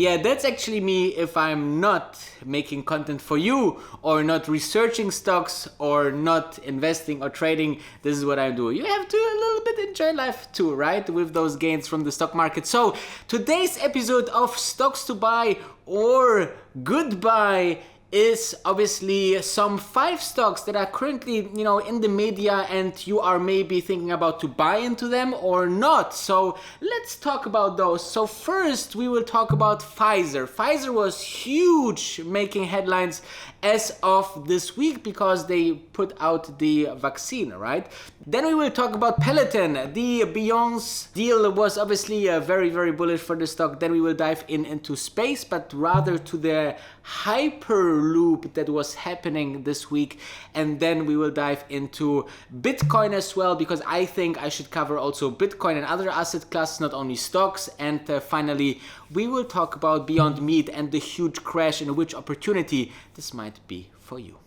Yeah, that's actually me if I'm not making content for you or not researching stocks or not investing or trading. This is what I do. You have to a little bit enjoy life too, right? With those gains from the stock market. So today's episode of Stocks to Buy or Goodbye is obviously some 5 stocks that are currently, in the media, and you are maybe thinking about to buy into them or not. So let's talk about those. So first we will talk about Pfizer. Pfizer was huge, making headlines as of this week because they put out the vaccine, right? Then we will talk about Peloton. The Beyonce deal was obviously very, very bullish for the stock. Then we will dive into space, but rather to the hyperloop that was happening this week. And then we will dive into Bitcoin as well, because I think I should cover also Bitcoin and other asset classes, not only stocks. And finally, we will talk about Beyond Meat and the huge crash and which opportunity this might be for you.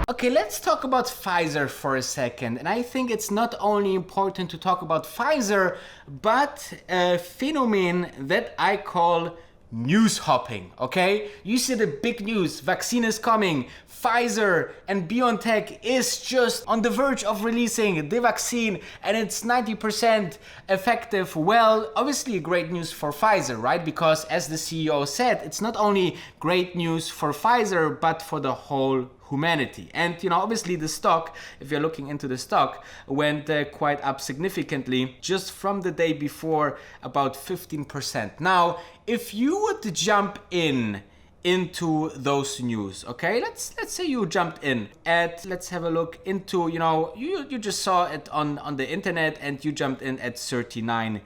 Okay, let's talk about Pfizer for a second. And I think it's not only important to talk about Pfizer, but a phenomenon that I call news hopping, okay? You see the big news, vaccine is coming, Pfizer and BioNTech is just on the verge of releasing the vaccine and it's 90% effective. Well, obviously great news for Pfizer, right? Because as the CEO said, it's not only great news for Pfizer, but for the whole humanity. And obviously the stock, if you're looking into the stock, went quite up significantly just from the day before, about 15%. Now, if you would jump into those news, okay, let's say you jumped in at, let's have a look into, you just saw it on the internet and you jumped in at $39,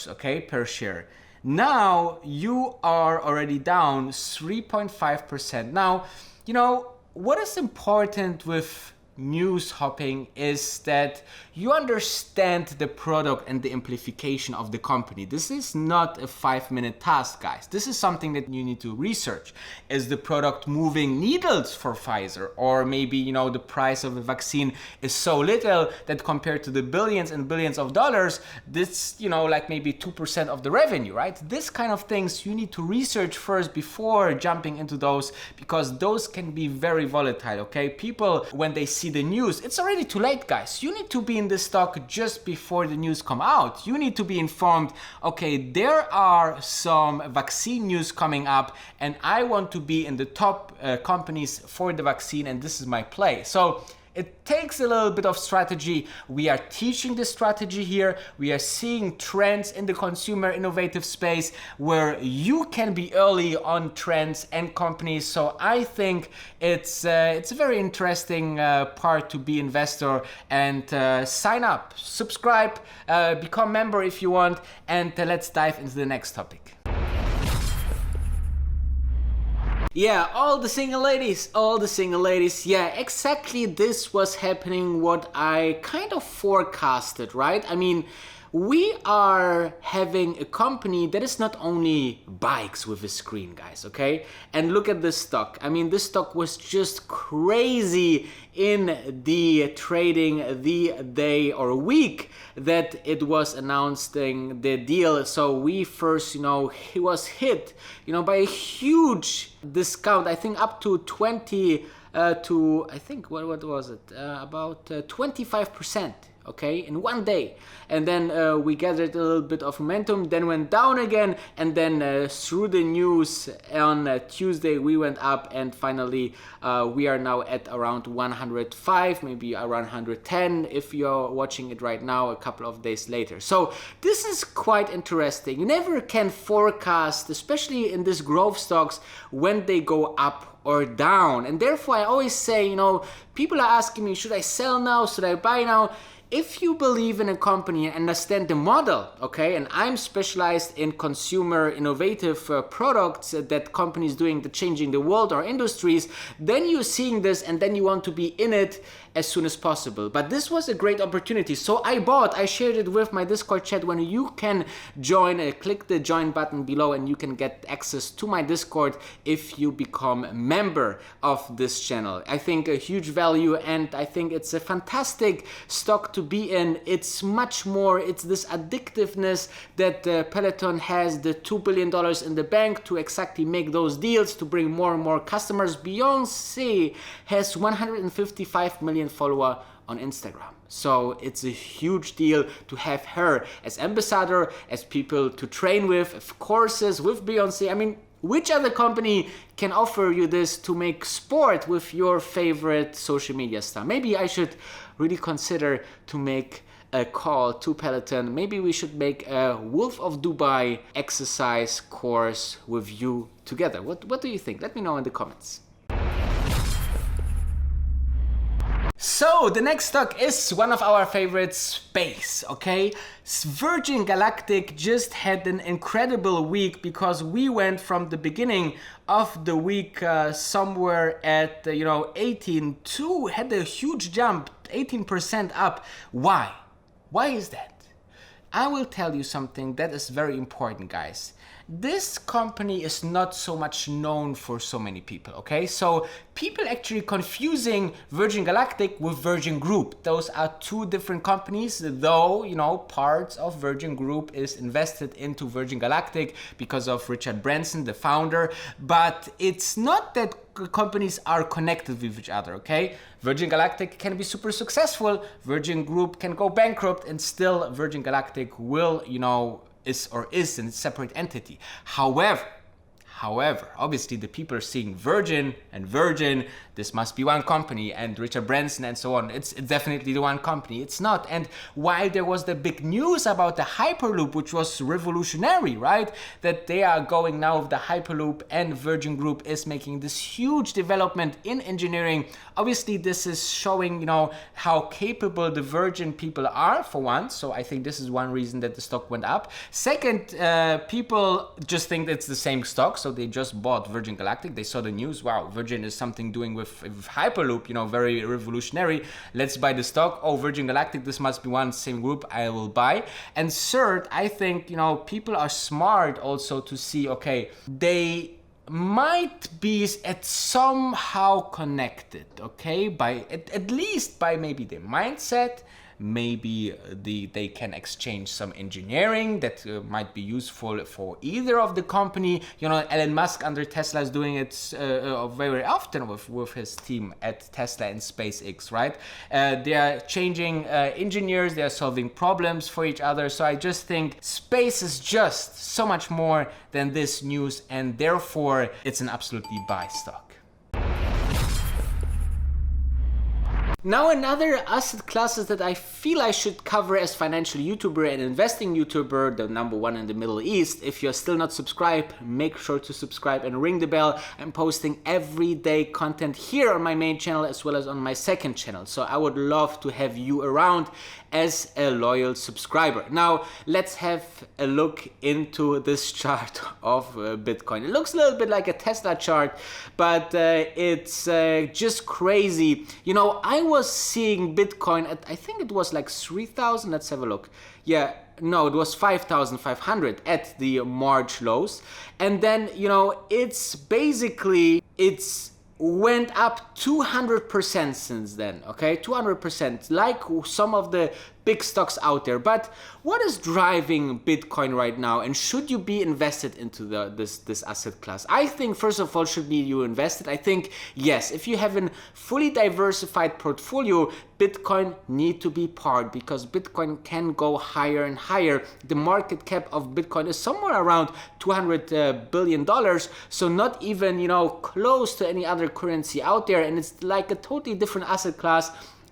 okay, per share. Now you are already down 3.5%. Now, what is important with news hopping is that you understand the product and the implication of the company. This is not a 5-minute task, guys. This is something that you need to research. Is the product moving needles for Pfizer? Or maybe, the price of a vaccine is so little that compared to the billions and billions of dollars, this, like maybe 2% of the revenue, right? This kind of things you need to research first before jumping into those, because those can be very volatile, okay? People, when they see the news, it's already too late, guys. You need to be in the stock just before the news come out. You need to be informed, okay, there are some vaccine news coming up and I want to be in the top companies for the vaccine and this is my play. So it takes a little bit of strategy. We are teaching the strategy here. We are seeing trends in the consumer innovative space where you can be early on trends and companies. So I think it's a very interesting part to be investor, and sign up, subscribe, become member if you want, and let's dive into the next topic. Yeah, all the single ladies. Yeah, exactly this was happening what I kind of forecasted, right? I mean, we are having a company that is not only bikes with a screen, guys, okay? And look at this stock. I mean, this stock was just crazy in the trading the day or week that it was announcing the deal. So we first, he was hit, by a huge discount. I think up to 20 to, I think, what was it? About 25%. Okay, in one day. And then we gathered a little bit of momentum, then went down again, and then through the news on Tuesday we went up, and finally we are now at around 105, maybe around 110 if you're watching it right now a couple of days later. So this is quite interesting. You never can forecast, especially in these growth stocks, when they go up or down. And therefore I always say, people are asking me, should I sell now, should I buy now? If you believe in a company and understand the model, okay, and I'm specialized in consumer innovative products that companies doing, the changing the world or industries, then you're seeing this and then you want to be in it as soon as possible. But this was a great opportunity. So I shared it with my Discord chat. When you can join, click the join button below and you can get access to my Discord if you become a member of this channel. I think a huge value, and I think it's a fantastic stock to be in. It's much more, it's this addictiveness that Peloton has the $2 billion in the bank to exactly make those deals, to bring more and more customers. Beyonce has 155 million followers on Instagram. So it's a huge deal to have her as ambassador, as people to train with courses with Beyonce. I mean, which other company can offer you this to make sport with your favorite social media star? Maybe I should really consider to make a call to Peloton. Maybe we should make a Wolf of Dubai exercise course with you together. What do you think? Let me know in the comments. So the next stock is one of our favorites, space, okay? Virgin Galactic just had an incredible week because we went from the beginning of the week somewhere at 18 to had a huge jump, 18% up. Why? Why is that? I will tell you something that is very important, guys. This company is not so much known for so many people, okay? So people actually confusing Virgin Galactic with Virgin Group. Those are two different companies, though, parts of Virgin Group is invested into Virgin Galactic because of Richard Branson, the founder. But it's not that companies are connected with each other, okay? Virgin Galactic can be super successful, Virgin Group can go bankrupt, and still Virgin Galactic will, is a separate entity. However, obviously the people are seeing Virgin and Virgin, this must be one company, and Richard Branson and so on. It's definitely the one company. It's not. And while there was the big news about the Hyperloop, which was revolutionary, right? That they are going now with the Hyperloop and Virgin Group is making this huge development in engineering. Obviously, this is showing, how capable the Virgin people are, for one. So I think this is one reason that the stock went up. Second, people just think it's the same stock. So they just bought Virgin Galactic. They saw the news. Wow, Virgin is something doing with Hyperloop, very revolutionary. Let's buy the stock. Oh, Virgin Galactic, this must be one same group. I will buy. And third, I think, people are smart also to see, okay, they might be at somehow connected, okay, by at least by maybe their mindset. Maybe they can exchange some engineering that might be useful for either of the company. Elon Musk under Tesla is doing it very often with his team at Tesla and SpaceX, right? They are changing engineers, they are solving problems for each other. So I just think space is just so much more than this news, and therefore it's an absolutely buy stock. Now another asset classes that I feel I should cover as financial YouTuber and investing YouTuber, the number one in the Middle East. If you're still not subscribed, make sure to subscribe and ring the bell. I'm posting everyday content here on my main channel as well as on my second channel. So I would love to have you around as a loyal subscriber. Now let's have a look into this chart of Bitcoin. It looks a little bit like a Tesla chart, but it's just crazy. I was seeing Bitcoin at, I think it was like 3,000. Let's have a look. Yeah, no, it was 5,500 at the March lows. And then, it's went up 200% since then, okay? 200%, like some of the big stocks out there. But what is driving Bitcoin right now, and should you be invested into this asset class? I think first of all, should be you invested? I think yes, if you have a fully diversified portfolio, Bitcoin need to be part, because Bitcoin can go higher and higher. The market cap of Bitcoin is somewhere around $200 billion, so not even close to any other currency out there, and it's like a totally different asset class,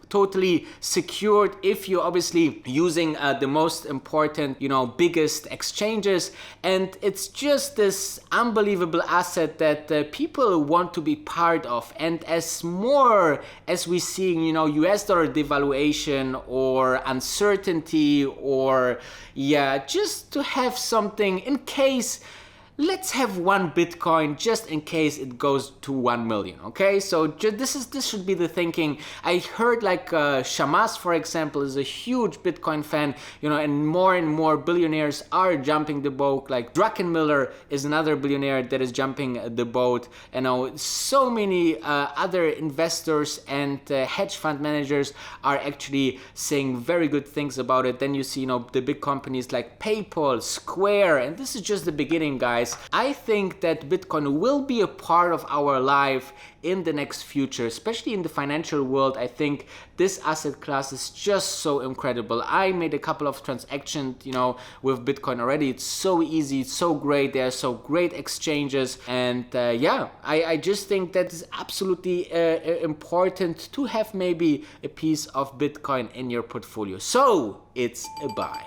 totally secured if you're obviously using the most important, biggest exchanges. And it's just this unbelievable asset that people want to be part of. And as we're seeing, US dollar devaluation or uncertainty, or just to have something in case let's have one Bitcoin just in case it goes to 1 million, okay? So this should be the thinking. I heard like Shamas, for example, is a huge Bitcoin fan, you know, and more billionaires are jumping the boat. Like Druckenmiller is another billionaire that is jumping the boat. You know, so many other investors and hedge fund managers are actually saying very good things about it. Then you see, you know, the big companies like PayPal, Square, and this is just the beginning, guys. I think that Bitcoin will be a part of our life in the next future, especially in the financial world. I think this asset class is just so incredible. I made a couple of transactions, you know, with Bitcoin already. It's so easy, it's so great. There are so great exchanges, and yeah, I just think that is absolutely important to have maybe a piece of Bitcoin in your portfolio. So it's a buy.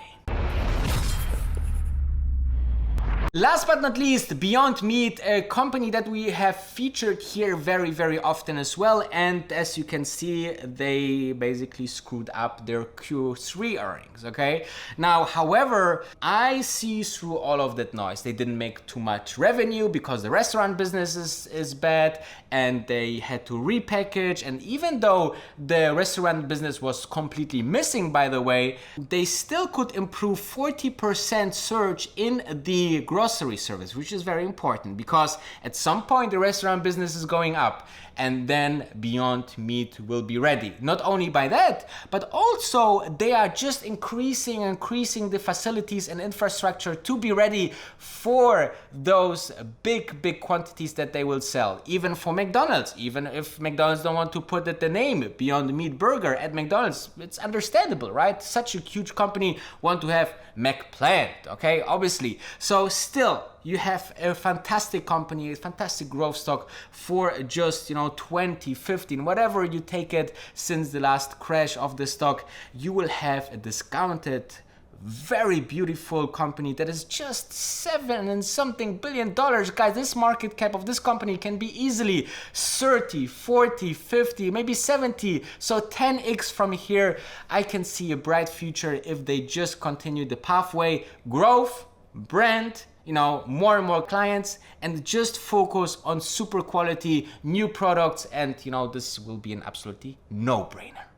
Last but not least, Beyond Meat, a company that we have featured here very often as well. And as you can see, they basically screwed up their Q3 earnings, okay? Now, however, I see through all of that noise. They didn't make too much revenue because the restaurant business is bad and they had to repackage. And even though the restaurant business was completely missing, by the way, they still could improve 40% surge in the grocery service, which is very important because at some point the restaurant business is going up and then Beyond Meat will be ready. Not only by that, but also they are just increasing the facilities and infrastructure to be ready for those big quantities that they will sell. Even for McDonald's, even if McDonald's don't want to put the name Beyond Meat Burger at McDonald's, it's understandable, right? Such a huge company want to have McPlant, okay, obviously. So still, you have a fantastic company, a fantastic growth stock for just, you know, 2015, whatever you take it since the last crash of the stock, you will have a discounted, very beautiful company that is just $7 and something billion. Guys, this market cap of this company can be easily 30, 40, 50, maybe 70. So 10x from here. I can see a bright future if they just continue the pathway, growth, brand, you know, more and more clients, and just focus on super quality new products, and you know, this will be an absolutely no-brainer.